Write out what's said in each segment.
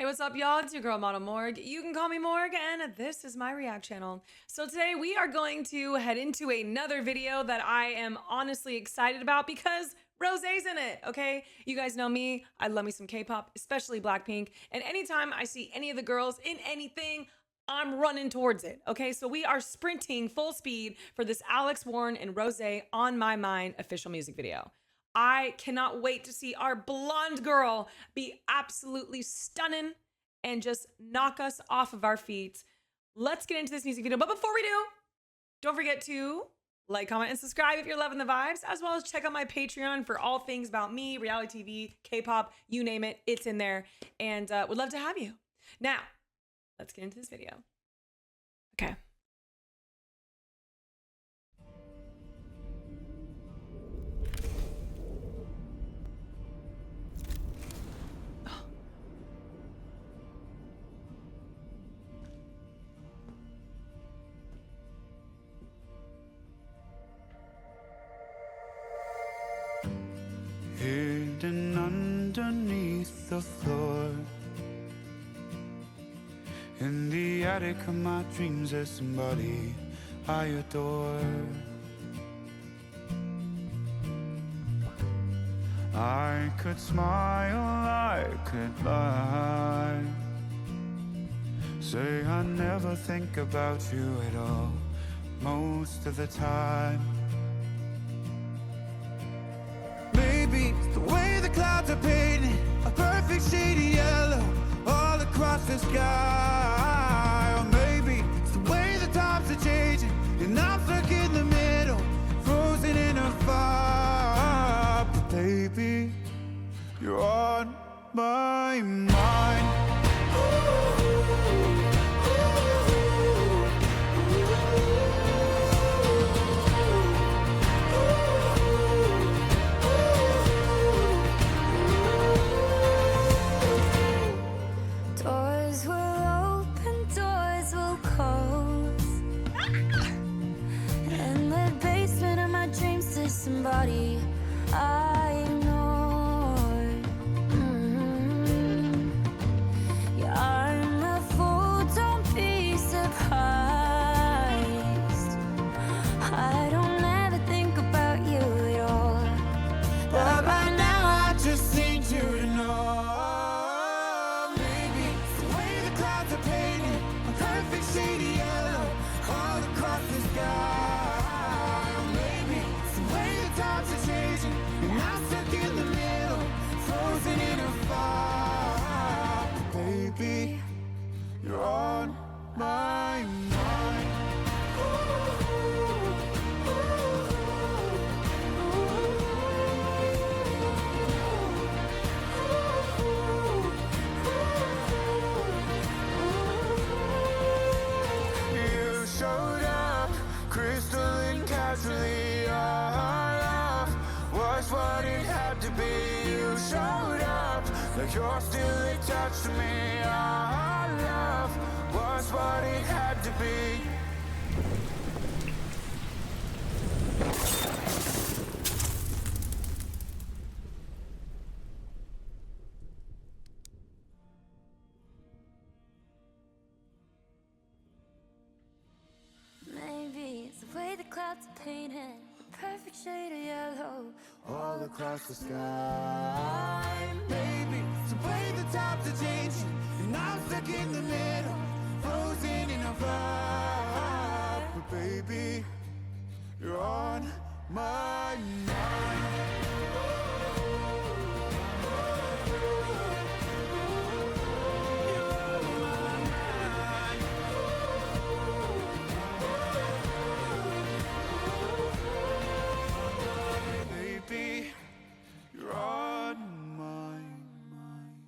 what's up, y'all? It's your girl, Model Morg. You can call me Morg, and this is my React channel. So today we are going to head into another video that I am honestly excited about because ROSÉ's in it, okay? You guys know me. I love me some K-pop, especially Blackpink. And anytime I see any of the girls in anything, I'm running towards it, okay? So we are sprinting full speed for this Alex Warren and ROSÉ On My Mind official music video. I cannot wait to see our blonde girl be absolutely stunning and just knock us off of our feet. Let's get into this music video. But before we do, don't forget to like, comment, and subscribe if you're loving the vibes, as well as check out my Patreon for all things about me, reality TV, K-pop, you name it, it's in there. And would love to have you. Now, let's get into this video. Okay. Hidden underneath the floor, in the attic of my dreams, there's somebody I adore. I could smile, I could lie, say I never think about you at all, most of the time. Maybe it's the way the clouds are painted a perfect shade of yellow all across the sky. Or maybe it's the way the times are changing and I'm stuck in the middle, frozen in a fire. But baby, you're on my mind. Doors will open, doors will close. In the basement of my dreams, there's somebody I ignored. Yeah, I'm a fool, don't be surprised. I don't ever think about you at all. But right now I just need you to know. Maybe it's the way the clouds are painted a perfect shade of yellow all across the sky. Or maybe it's the way the times are changing and I'm stuck in the middle, frozen in a fire. But baby, you're on my mind. You showed up, crystal and casually. Our love was what it had to be. You showed up like you're still attached to me. Our love was what it had to be. Maybe it's the way the clouds are painted a perfect shade of yellow All across the sky. Maybe it's the way the times are changing and I'm stuck in the middle, frozen in a fire. But baby, you're on my mind. You're on my mind. Baby, you're on my mind.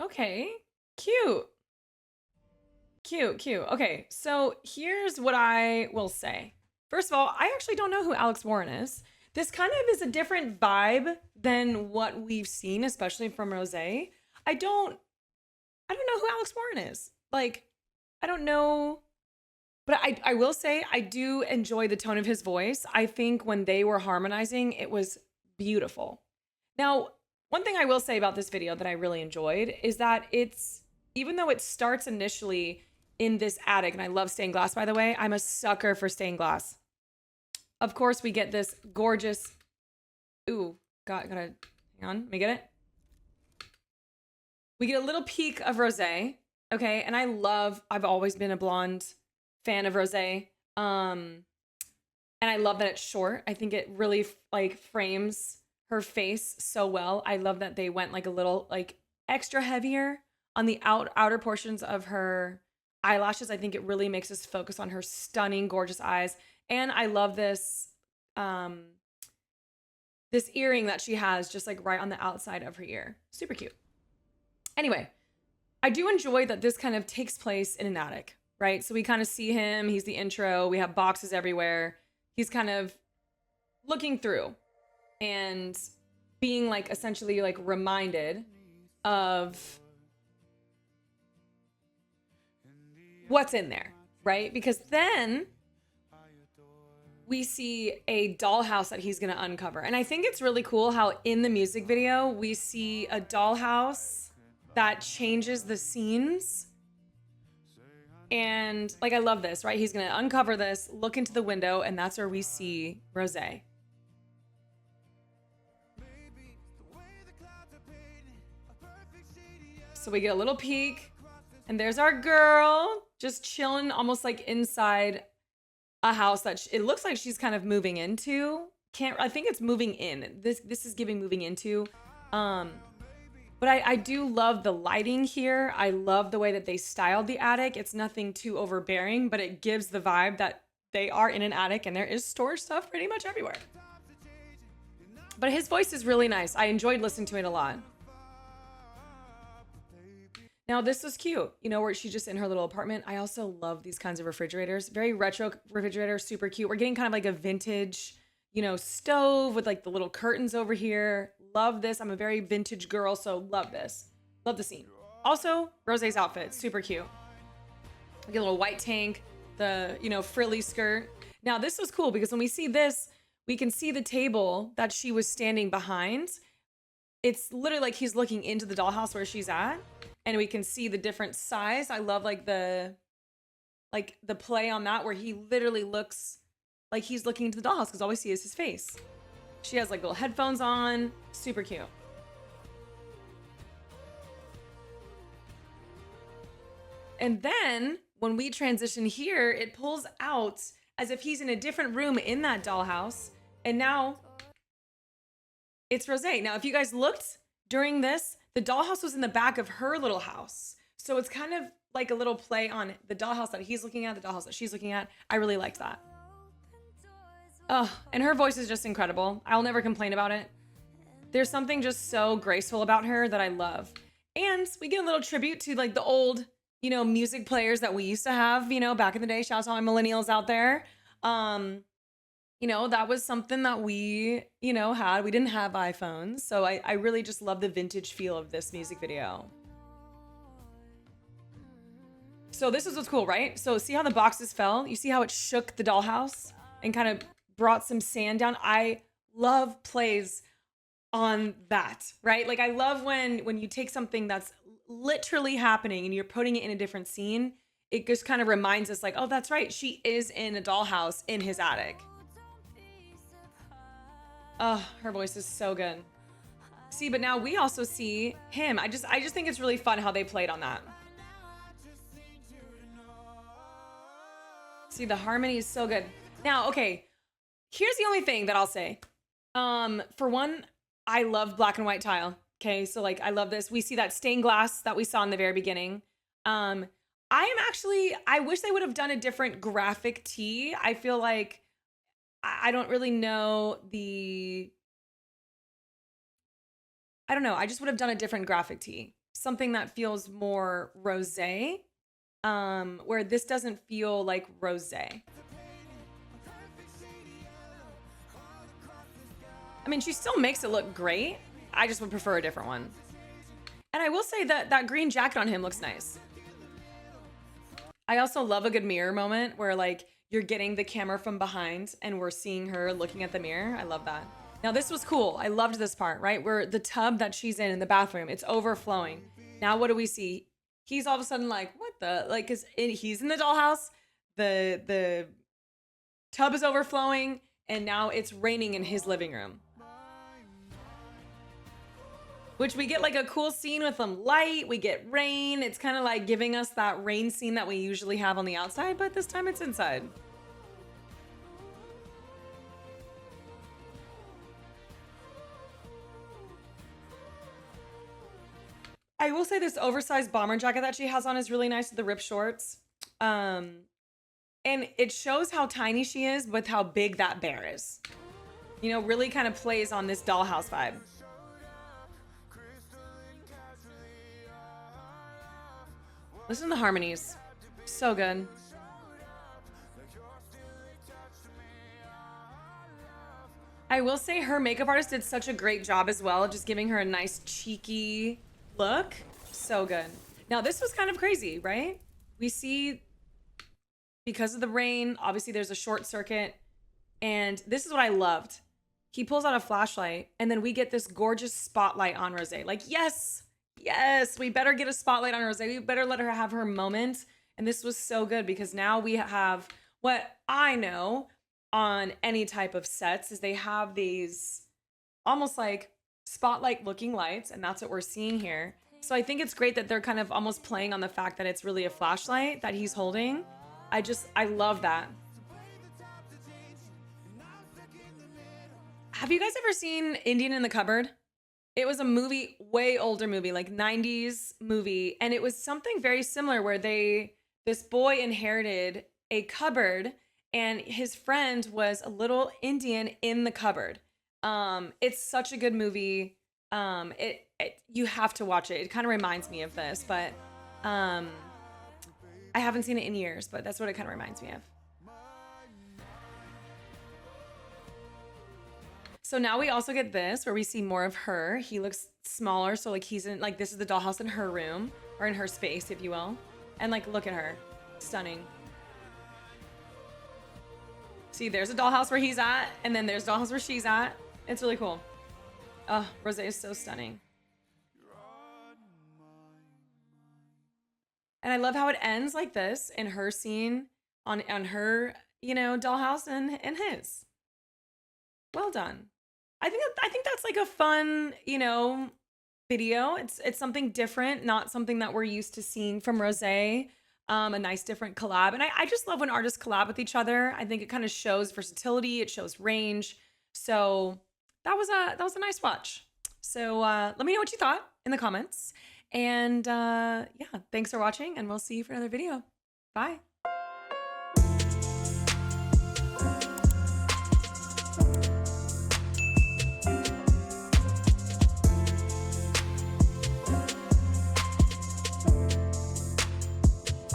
Okay, cute. Cute. Okay, so here's what I will say. First of all, I actually don't know who Alex Warren is. This kind of is a different vibe than what we've seen, especially from ROSÉ. I don't know who Alex Warren is. Like, I don't know. But I will say I do enjoy the tone of his voice. I think when they were harmonizing, it was beautiful. Now, one thing I will say about this video that I really enjoyed is that even though it starts initially in this attic, and I love stained glass, by the way, I'm a sucker for stained glass. Of course, we get this gorgeous, gotta, hang on, let me get it. We get a little peek of Rosé, okay? And I've always been a blonde fan of Rosé. And I love that it's short. I think it really like frames her face so well. I love that they went like a little like extra heavier on the outer portions of her eyelashes. I think it really makes us focus on her stunning, gorgeous eyes. And I love this, this earring that she has just like right on the outside of her ear. Super cute. Anyway, I do enjoy that this kind of takes place in an attic, right? So we kind of see him. He's the intro. We have boxes everywhere. He's kind of looking through and being like essentially like reminded of what's in there, right? Because then we see a dollhouse that he's gonna uncover. And I think it's really cool how in the music video, we see a dollhouse that changes the scenes. And like, I love this, right? He's gonna uncover this, look into the window, and that's where we see Rosé. So we get a little peek, and there's our girl just chilling almost like inside a house that it looks like she's kind of moving into. I think it's moving in. This is giving moving into. But I do love the lighting here. I love the way that they styled the attic. It's nothing too overbearing, but it gives the vibe that they are in an attic and there is storage stuff pretty much everywhere. But his voice is really nice. I enjoyed listening to it a lot. Now this was cute, you know, where she's just in her little apartment. I also love these kinds of refrigerators. Very retro refrigerator, super cute. We're getting kind of like a vintage, you know, stove with like the little curtains over here. Love this. I'm a very vintage girl, so love this. Love the scene. Also, Rosé's outfit, super cute. Like a little white tank, the, you know, frilly skirt. Now this was cool because when we see this, we can see the table that she was standing behind. It's literally like he's looking into the dollhouse where she's at, and we can see the different size. I love like the play on that where he literally looks like he's looking into the dollhouse because all we see is his face. She has like little headphones on, super cute. And then when we transition here, it pulls out as if he's in a different room in that dollhouse. And now it's Rosé. Now, if you guys looked during this, the dollhouse was in the back of her little house. So it's kind of like a little play on the dollhouse that he's looking at, the dollhouse that she's looking at. I really liked that. Oh, and her voice is just incredible. I'll never complain about it. There's something just so graceful about her that I love. And we get a little tribute to like the old, you know, music players that we used to have, you know, back in the day. Shout out to all my millennials out there. You know, that was something that we, you know, had. We didn't have iPhones. So I really just love the vintage feel of this music video. So this is what's cool, right? So see how the boxes fell? You see how it shook the dollhouse and kind of brought some sand down? I love plays on that, right? Like I love when you take something that's literally happening and you're putting it in a different scene. It just kind of reminds us like, oh, that's right. She is in a dollhouse in his attic. Oh, her voice is so good. See, but now we also see him. I just think it's really fun how they played on that. See, the harmony is so good. Now, okay, here's the only thing that I'll say. For one, I love black and white tile. Okay, so like I love this. We see that stained glass that we saw in the very beginning. I wish they would have done a different graphic tee. I feel like I don't really know I don't know. I just would have done a different graphic tee. Something that feels more rosé, where this doesn't feel like rosé. I mean, she still makes it look great. I just would prefer a different one. And I will say that that green jacket on him looks nice. I also love a good mirror moment where like you're getting the camera from behind and we're seeing her looking at the mirror. I love that. Now this was cool. I loved this part, right? Where the tub that she's in the bathroom, it's overflowing. Now what do we see? He's all of a sudden like, what the, like, cause he's in the dollhouse. The tub is overflowing and now it's raining in his living room. Which we get like a cool scene with some light, we get rain. It's kind of like giving us that rain scene that we usually have on the outside, but this time it's inside. I will say this oversized bomber jacket that she has on is really nice with the ripped shorts. And it shows how tiny she is with how big that bear is. You know, really kind of plays on this dollhouse vibe. Listen to the harmonies. So good. I will say her makeup artist did such a great job as well, just giving her a nice cheeky look. So good. Now this was kind of crazy, right? We see, because of the rain, obviously there's a short circuit, and this is what I loved. He pulls out a flashlight and then we get this gorgeous spotlight on Rosé. Like, yes, we better get a spotlight on Rosé. We better let her have her moment. And this was so good because now we have what I know on any type of sets is they have these almost like spotlight looking lights, and that's what we're seeing here. So I think it's great that they're kind of almost playing on the fact that it's really a flashlight that he's holding. I love that. Have you guys ever seen Indian in the Cupboard? It was a movie, way older movie, like 90s movie. And it was something very similar where this boy inherited a cupboard and his friend was a little Indian in the cupboard. It's such a good movie. You have to watch it. It kind of reminds me of this, but I haven't seen it in years, but that's what it kind of reminds me of. So now we also get this where we see more of her. He looks smaller, so like he's in, like, this is the dollhouse in her room, or in her space, if you will. And like, look at her, stunning. See, there's a dollhouse where he's at, and then there's a dollhouse where she's at. It's really cool. Oh, Rosé is so stunning. And I love how it ends like this in her scene on her, you know, dollhouse and his. Well done. I think that's like a fun, you know, video. It's something different, not something that we're used to seeing from Rosé. A nice different collab. And I just love when artists collab with each other. I think it kind of shows versatility, it shows range. So that was a nice watch. So let me know what you thought in the comments. And yeah, thanks for watching, and we'll see you for another video. Bye.